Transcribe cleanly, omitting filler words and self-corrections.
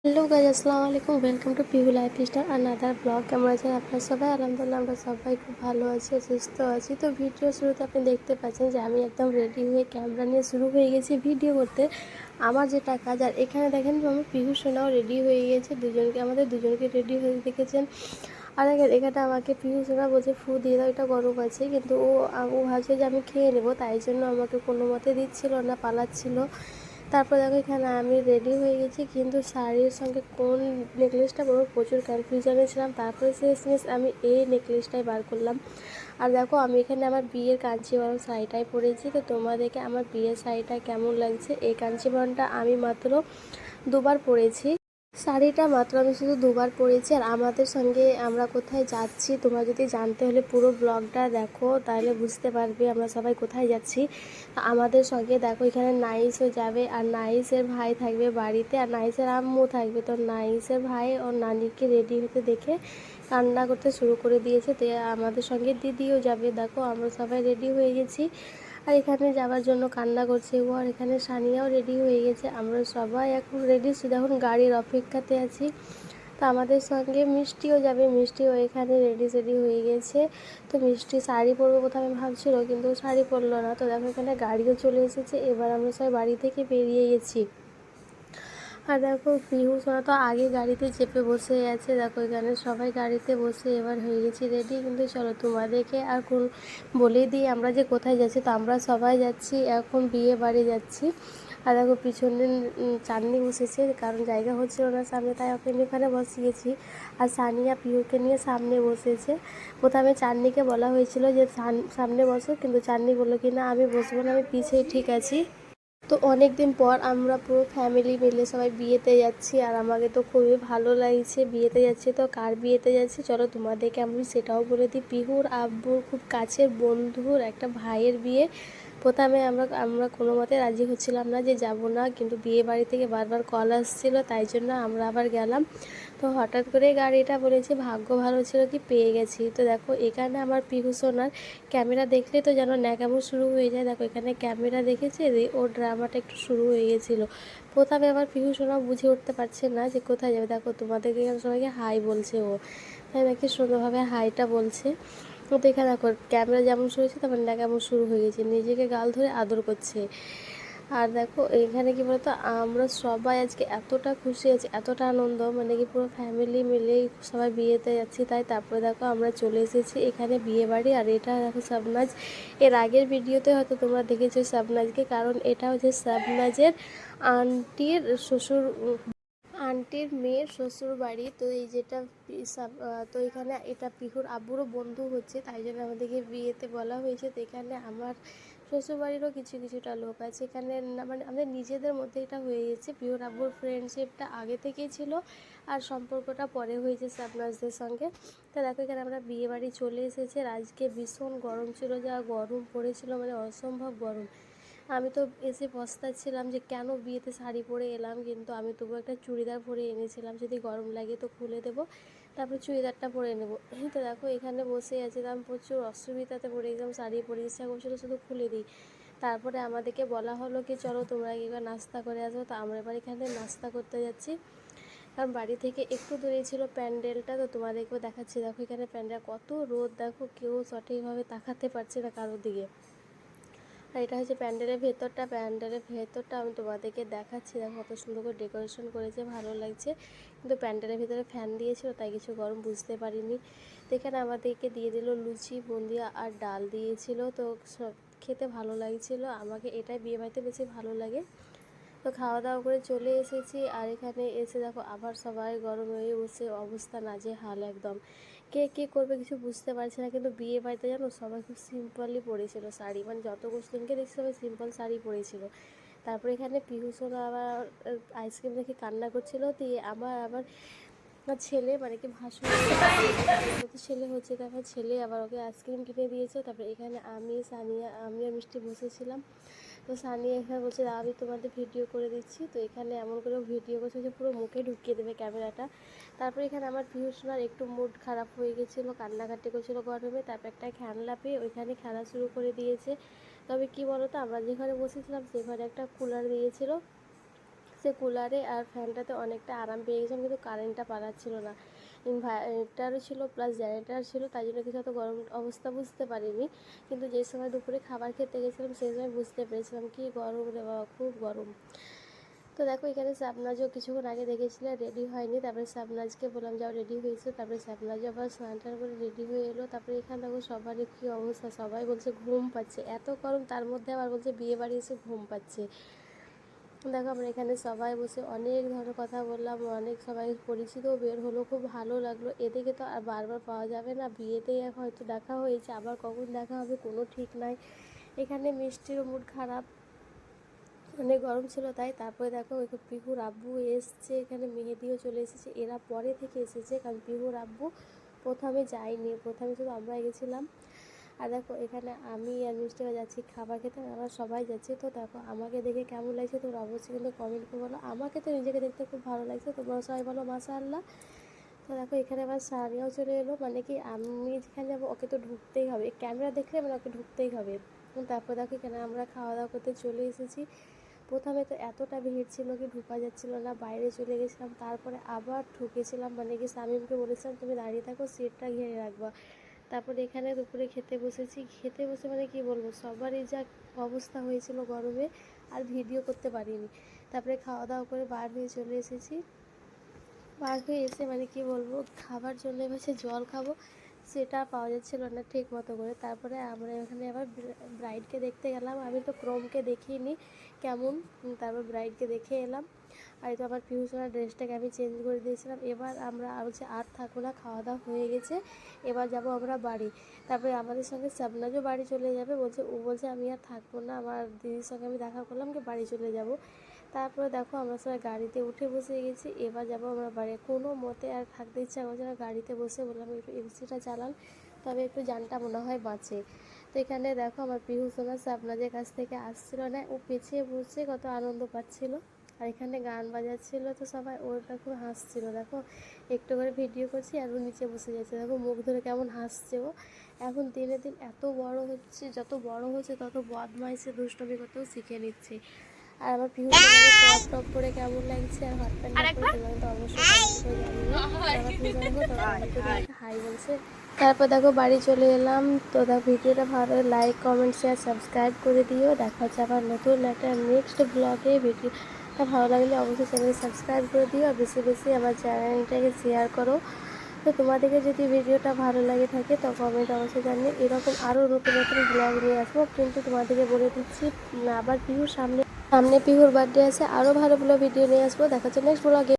Hello guys, আসসালামু আলাইকুম। Welcome to Pihu life style another blog. কেমন আছেন আপনারা সবাই? আলহামদুলিল্লাহ আমরা সবাই খুব ভালো আছি, সুস্থ আছি। তো ভিডিও শুরুতে আপনি দেখতে পাচ্ছেন যে আমি একদম রেডি হয়ে ক্যামেরা নিয়ে শুরু হয়ে গেছি ভিডিও করতে। আমার যেটা কাজ, আর এখানে দেখেন আমার পিহু সোনাও রেডি হয়ে গেছে। আমাদের দুজনকে রেডি হয়ে দেখেছেন। আর এখানে আমাকে পিহু সোনা বলছে ফু দিয়ে দাও, এটা গরম আছে, কিন্তু ও ভাবছে যে আমি খেয়ে নেবো, তাই জন্য আমাকে কোনো মতে দিচ্ছিল না, পালাচ্ছিল। তারপর দেখো এখানে আমি রেডি হয়ে গেছি, কিন্তু শাড়ির সঙ্গে কোন নেকলেসটা পরবো প্রচুর কনফিউশনে ছিলাম। তারপরে শেষমেশ আমি এই নেকলেসটাই বার করলাম। আর দেখো আমি এখানে আমার বিয়ের কাঞ্চিবরণ শাড়িটাই পরেছি। তো তোমাদেরকে আমার বিয়ের শাড়িটা কেমন লাগছে? এই কাঞ্চিবরণটা আমি মাত্র দুবার পরেছি। শাড়িটা মাত্র আমি শুধু দুবার পরেছি। আর আমাদের সঙ্গে আমরা কোথায় যাচ্ছি, তোমরা যদি জানতে হলে পুরো ব্লগটা দেখো, তাহলে বুঝতে পারবে আমরা সবাই কোথায় যাচ্ছি। আমাদের সঙ্গে দেখো এখানে নাইসও যাবে, আর নাইসের ভাই থাকবে বাড়িতে, আর নাইসের আম্মু থাকবে। তো নাইসের ভাই ওর নানিকে রেডি হতে দেখে কান্না করতে শুরু করে দিয়েছে। তো আমাদের সঙ্গে দিদিও যাবে। দেখো আমরা সবাই রেডি হয়ে গেছি, আর এখানে যাওয়ার জন্য কান্না করছে ও। আর এখানে সানিয়াও রেডি হয়ে গেছে। আমরা সবাই এখন রেডি, শুধু এখন গাড়ির অপেক্ষাতে আছি। তো আমাদের সঙ্গে মিষ্টিও যাবে, মিষ্টিও এখানে রেডি হয়ে গেছে। তো মিষ্টি শাড়ি পরবো প্রথমে ভাবছিল, কিন্তু শাড়ি পরলো না। তো দেখো এখানে গাড়িও চলে এসেছে, এবার আমরা সবাই বাড়ি থেকে বেরিয়ে গেছি। আর দেখো পিহু সোনা তো আগে গাড়িতে চেপে বসে আছে। দেখো এখানে সবাই গাড়িতে বসে এবার হয়ে গেছি রেডি। কিন্তু চলো তোমাদেরকে আর কোন বলে দিই আমরা যে কোথায় যাচ্ছি। তো আমরা সবাই যাচ্ছি এখন বিয়ে বাড়ি যাচ্ছি। আর দেখো পিছনে চাঁদনি বসেছে, কারণ জায়গা হচ্ছিল না সামনে, তাই ওকে এখানে বসিয়েছি। আর সানিয়া পিহুকে নিয়ে সামনে বসেছে। প্রথমে চাঁদনিকে বলা হয়েছিল যে সামনে বসো, কিন্তু চাঁদনি বললো কি না আমি বসবো না, আমি পিছেই ঠিক আছি। তো অনেক দিন পর আমরা পুরো ফ্যামিলি মিলে সবাই বিয়েতে যাচ্ছি, আর আমাকে তো খুবই ভালো লাগছে। বিয়েতে যাচ্ছি, তো কার বিয়েতে যাচ্ছি চলো তোমাদেরকে আমি সেটাও বলে দিই। পিহুর আব্বুর খুব কাছের বন্ধুর একটা ভাইয়ের বিয়ে। প্রথমে আমরা কোনো মতে রাজি হচ্ছিলাম না যে যাব না, কিন্তু বিয়ে বাড়ি থেকে বারবার কল আসছিলো, তাই জন্য আমরা আবার গেলাম। তো হঠাৎ করে গাড়িটা বলেছি, ভাগ্য ভালো ছিল কি পেয়ে গেছি। তো দেখো এখানে আমার পিহু সোনার ক্যামেরা দেখলে তো যেন ন্যাকামো শুরু হয়ে যায়। দেখো এখানে ক্যামেরা দেখেছে, ওর ড্রামাটা একটু শুরু হয়ে গেছিলো। প্রথমে আবার পিহু সোনা বুঝে উঠতে পারছে না যে কোথায় যাবে। দেখো তোমাদেরকে সবাইকে হাই বলছে ও, তাই নাকি সুন্দরভাবে হাইটা বলছে। তো দেখে দেখো ক্যামেরা যেমন শুরু হয়েছে তেমন ন্যাকামো শুরু হয়ে গেছে, নিজেকে গাল ধরে আদর করছে। আর দেখো এখানে কি বলতো, আমরা সবাই আজকে এতটা খুশি আছি, এতটা আনন্দ, মানে কি পুরো ফ্যামিলি মিলেই সবাই বিয়েতে যাচ্ছি। তাই তারপরে দেখো আমরা চলে এসেছি এখানে বিয়ে বাড়ি। আর এটা দেখো শাবনাজ, এর আগের ভিডিওতে হয়তো তোমরা দেখেছো শাবনাজকে, কারণ এটা হচ্ছে শাবনাজের আন্টির শ্বশুর, আন্টির মেয়ের শ্বশুর বাড়ি। তো এই যেটা তো এখানে এটা পিহুর আব্বুরও বন্ধু হচ্ছে, তাই জন্য আমাদেরকে বিয়েতে বলা হয়েছে। তো এখানে আমার শ্বশুরবাড়িরও কিছুটা লোক আছে এখানে, মানে আমাদের নিজেদের মধ্যে এটা হয়ে গেছে। পিহুর আব্বুর ফ্রেন্ডশিপটা আগে থেকেই ছিল, আর সম্পর্কটা পরে হয়েছে শাবনাজদের সঙ্গে। তো দেখো এখানে আমরা বিয়ে বাড়ি চলে এসেছি। আর আজকে ভীষণ গরম ছিল, যা গরম পড়েছিল মানে অসম্ভব গরম। আমি তো এসে পস্তাচ্ছিলাম যে কেন বিয়েতে শাড়ি পরে এলাম, কিন্তু আমি তবু একটা চুড়িদার পরে এনেছিলাম, যদি গরম লাগে তো খুলে দেবো, তারপর চুড়িদারটা পরে নেবো। তো দেখো এখানে বসে আছিলাম, প্রচুর অসুবিধাতে পড়ে গেলাম, শাড়ি পরে ইচ্ছা করছিলো শুধু খুলে দিই। তারপরে আমাদেরকে বলা হলো কি চলো তোমরা এবার নাস্তা করে আসো। তো আমরা এবার এখানে নাস্তা করতে যাচ্ছি, কারণ বাড়ি থেকে একটু দূরেই ছিল প্যান্ডেলটা। তো তোমাদেরকেও দেখাচ্ছি, দেখো এখানে প্যান্ডেল কত রোদ, দেখো কেউ সঠিকভাবে তাকাতে পারছে না কারোর দিকে। আর এটা হচ্ছে প্যান্ডেলের ভেতরটা আমি তোমাদেরকে দেখাচ্ছি। দেখো কত সুন্দর করে ডেকোরেশন করেছে, ভালো লাগছে। কিন্তু প্যান্ডেলের ভেতরে ফ্যান দিয়েছিল, তাই কিছু গরম বুঝতে পারিনি। তো এখানে আমাদেরকে দিয়ে দিল লুচি, বুন্দিয়া আর ডাল দিয়েছিল। তো সব খেতে ভালো লাগছিল, আমাকে এটাই বিয়েবাড়িতে বেশি ভালো লাগে। তো খাওয়া দাওয়া করে চলে এসেছি। আর এখানে এসে দেখো আবার সবাই গরম হয়ে বসে অবস্থা নাজেহাল একদম। কে কী করবে কিছু বুঝতে পারছি না। কিন্তু বিয়ে বাড়িতে জানো সবাই খুব সিম্পলই পরেছিল শাড়ি, মানে যত মুসলিমকে দেখছি সবাই সিম্পল শাড়ি পরেছিল। তারপরে এখানে পিহু সোনা আবার আইসক্রিম দেখে কান্না করছিল। দিয়ে আবার ছেলে, মানে কি ভাসুর ছেলে হচ্ছে, তারপর ছেলে আবার ওকে আইসক্রিম কিনে দিয়েছে। তারপরে এখানে আমি সানিয়া, আমি আর মিষ্টি বসেছিলাম। তো সানিয়া এখানে বলছে আমি তোমাদের ভিডিও করে দিচ্ছি। তো এখানে এমন করে ভিডিও করছে যে পুরো মুখে ঢুকিয়ে দেবে ক্যামেরাটা। তারপরে এখানে আমার পিহু সোনার একটু মুড খারাপ হয়ে গেছিলো, কান্নাকাটি করছিলো গরমে। তারপর একটা খেলনা পেয়ে ওইখানে খেলা শুরু করে দিয়েছে। তবে কি বলো তো, আমরা যে ঘরে বসেছিলাম সে ঘরে একটা কুলার দিয়েছিল, এসে কুলারে আর ফ্যানটাতে অনেকটা আরাম পেয়ে গেছিলাম, কিন্তু কারেন্টটা পালাচ্ছিল না। ইনভার্টারও ছিল প্লাস জেনারেটার ছিল, তাই জন্য কিছু অত গরম অবস্থা বুঝতে পারিনি। কিন্তু যে সময় দুপুরে খাবার খেতে গেছিলাম সেই সময় বুঝতে পেরেছিলাম কি গরম রে বাবা, খুব গরম। তো দেখো এখানে শাবনাজও কিছুক্ষণ আগে দেখেছিল রেডি হয়নি, তারপরে শাবনাজকে বললাম যাও রেডি হয়েছে, তারপরে শাবনাজও আবার স্নান টান করে রেডি হয়ে এলো। তারপরে এখানে দেখো সবারই কী অবস্থা, সবাই বলছে ঘুম পাচ্ছে, এত গরম তার মধ্যে আবার বলছে বিয়ে বাড়ি এসে ঘুম পাচ্ছে। দেখো আমরা এখানে সবাই বসে অনেক ধরনের কথা বললাম, অনেক সবাই পরিচিতও বের হলো, খুব ভালো লাগলো। এদিকে তো আর বারবার পাওয়া যাবে না, বিয়েতেই হয়তো দেখা হয়েছে, আবার কখন দেখা হবে কোনো ঠিক নাই। এখানে মিষ্টিরও মুড খারাপ, অনেক গরম ছিল তাই। তারপরে দেখো পিহুর আব্বু এসছে, এখানে মেহেদিও চলে এসেছে, এরা পরে থেকে এসেছে, কারণ পিহুর আব্বু প্রথমে যায়নি, প্রথমে শুধু আমরা গেছিলাম। আর দেখো এখানে আমি আর মিষ্টিও যাচ্ছি খাবার খেতে, আমরা সবাই যাচ্ছি। তো দেখো আমাকে দেখে কেমন লাগছে তোমরা অবশ্যই কিন্তু কমেন্ট করে বলো। আমাকে তো নিজেকে দেখতে খুব ভালো লাগছে, তোমরা সবাই বলো মাশাআল্লাহ। তো দেখো এখানে আবার সানিয়াও চলে এলো, মানে কি আমি যেখানে যাবো ওকে তো ঢুকতেই হবে, ক্যামেরা দেখলে মানে ওকে ঢুকতেই হবে। তারপর দেখো এখানে আমরা খাওয়া দাওয়া করতে চলে এসেছি। প্রথমে তো এতটা ভিড় ছিল কি ঢোকা যাচ্ছিল না, বাইরে চলে গেছিলাম, তারপরে আবার ঢুকেছিলাম, মানে কি শামীমকে বলেছিলাম তুমি দাঁড়িয়ে থাকো, সিটটা ঘিরে রাখবা। তারপরে এখানে দুপুরে খেতে বসেছি, খেতে বসে মানে কি বলবো সবারই যা অবস্থা হয়েছিল গরমে, আর ভিডিও করতে পারিনি। তারপরে খাওয়া দাওয়া করে বার হয়ে চলে এসেছি। বার হয়ে এসে মানে কি বলবো খাবার জন্য এবার জল খাবো, সেটা পাওয়া যাচ্ছিল না ঠিক মতো করে। তারপরে আমরা এখানে আবার ব্রাইডকে দেখতে গেলাম, আমি তো ক্রোমকে দেখিনি কেমন, তারপর ব্রাইডকে দেখে এলাম। আর তো আমার পিউসোনার ড্রেসটাকে আমি চেঞ্জ করে দিয়েছিলাম। এবার আমরা বলছি আর থাকবো না, খাওয়া দাওয়া হয়ে গেছে, এবার যাব আমরা বাড়ি। তারপরে আমাদের সঙ্গে শাবনাজও বাড়ি চলে যাবে, ও বলছে আমি আর থাকবো না, আমার দিদির সঙ্গে আমি দেখা করলাম কি বাড়ি চলে যাব। তারপরে দেখো আমরা সবাই গাড়িতে উঠে বসে গেছি, এবার যাবো আমরা বাড়ি। কোনো মতে আর থাকতে ইচ্ছা করছে না, গাড়িতে বসে বললাম একটু এসিটা চালান, তবে একটু জানটা মনে হয় বাঁচে। তো এখানে দেখো আমার পিহু সোনা আপনাদের কাছ থেকে আসছিল না, ও পেছিয়ে বসে কত আনন্দ পাচ্ছিল, আর এখানে গান বাজাচ্ছিল, তো সবাই ওটা খুব হাসছিল। দেখো একটু করে ভিডিও করছি আর ও নিচে বসে যাচ্ছে, দেখো মুখ ধরে কেমন হাসছে ও। এখন দিনে দিন এত বড় হচ্ছে, যত বড় হচ্ছে তত বদমাইশে দুষ্টমি করতেও শিখে নিচ্ছে। আর আমার পিহু সোনাকে টপ টপ করে কেমন লাগছে আর হট প্যান্ট পরে তোমরা কিন্তু অবশ্যই কমেন্ট করে জানিও। আমার পিহু সোনাকে হাই বলছে। তারপর দেখো বাড়ি চলে এলাম। তো দেখো ভিডিওটা ভালো লাইক কমেন্ট শেয়ার সাবস্ক্রাইব করে দিও। দেখা হচ্ছে আবার নতুন একটা নেক্সট ব্লগে। ভিডিওটা ভালো লাগলে অবশ্যই চ্যানেল সাবস্ক্রাইব করে দিও, আর বেশি বেশি আমার চ্যানেলটাকে শেয়ার করো। তো তোমাদেরকে যদি ভিডিওটা ভালো লাগে থাকে তো কমেন্ট অবশ্যই জানিয়ে, এরকম আরও নতুন নতুন ব্লগ নিয়ে আসবো। কিন্তু তোমাদেরকে বলে দিচ্ছি আবার পিহুর সামনে পিহুর বার্থডে আছে, আরও ভালো ভালো ভিডিও নিয়ে আসবো। দেখা হচ্ছে নেক্সট ব্লগে।